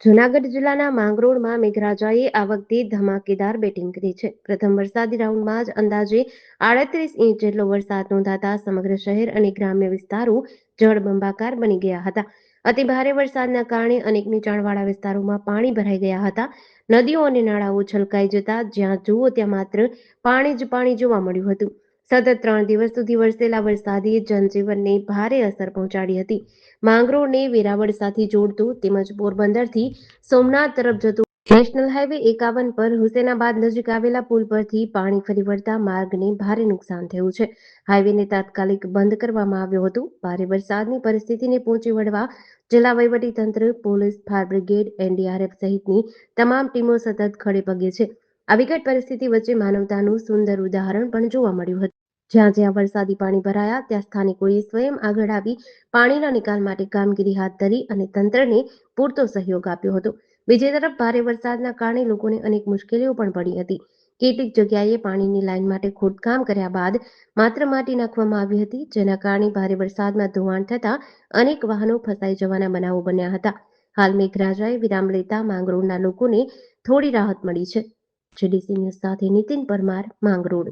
જૂનાગઢ જિલ્લાના માંગરોળમાં મેઘરાજાએ આ વખતે ધમાકેદાર બેટિંગ કરી છે. પ્રથમ વરસાદી રાઉન્ડમાં જ અંદાજે 38 ઇંચ જેટલો વરસાદ નોંધાતા સમગ્ર શહેર અને ગ્રામ્ય વિસ્તારો જળબંબાકાર બની ગયા હતા. અતિ ભારે વરસાદના કારણે અનેક નીચાણવાળા વિસ્તારોમાં પાણી ભરાઈ ગયા હતા. નદીઓ અને નાળાઓ છલકાઈ જતા જ્યાં જુઓ ત્યાં માત્ર પાણી જ પાણી જોવા મળ્યું હતું. સતત 3 દિવસ સુધી વરસેલા વરસાદે જનજીવનને ભારે અસર પહોંચાડી હતી. માંગરોળને વેરાવળ સાથે જોડતું તેમજ પોરબંદરથી સોમનાથ તરફ જતું નેશનલ હાઈવે 51 પર હુસેનાબાદ નજીક આવેલા પુલ પરથી પાણી ફરી વળતા માર્ગને ભારે નુકસાન થયું છે. હાઈવેને તાત્કાલિક બંધ કરવામાં આવ્યો હતો. ભારે વરસાદની પરિસ્થિતિને પહોંચી વળવા જિલ્લા વહીવટીતંત્ર, પોલીસ, ફાયર બ્રિગેડ, એનડીઆરએફ સહિતની તમામ ટીમો સતત ખડે પગે છે. આ વિકટ પરિસ્થિતિ વચ્ચે માનવતાનું સુંદર ઉદાહરણ પણ જોવા મળ્યું હતું. જ્યાં જ્યાં વરસાદી પાણી ભરાયા ત્યાં સ્થાનિકોએ સ્વયં આગળ આવી પાણીના નિકાલ માટે કામગીરી હાથ ધરી અને તંત્રને પૂરતો સહયોગ આપ્યો હતો. બીજી તરફ ભારે વરસાદના કારણે લોકોને અનેક મુશ્કેલીઓ પણ પડી હતી. કેટલીક જગ્યાએ પાણીની લાઈન માટે ખોદકામ કર્યા બાદ માત્ર માટી નાખવામાં આવી હતી, જેના કારણે ભારે વરસાદમાં ધોવાણ થતા અનેક વાહનો ફસાઈ જવાના બનાવો બન્યા હતા. હાલ મેઘરાજાએ વિરામ લેતા માંગરોળના લોકોને થોડી રાહત મળી છે. જીડીસી ન્યૂઝ સાથે નીતિન પરમાર, માંગરોળ.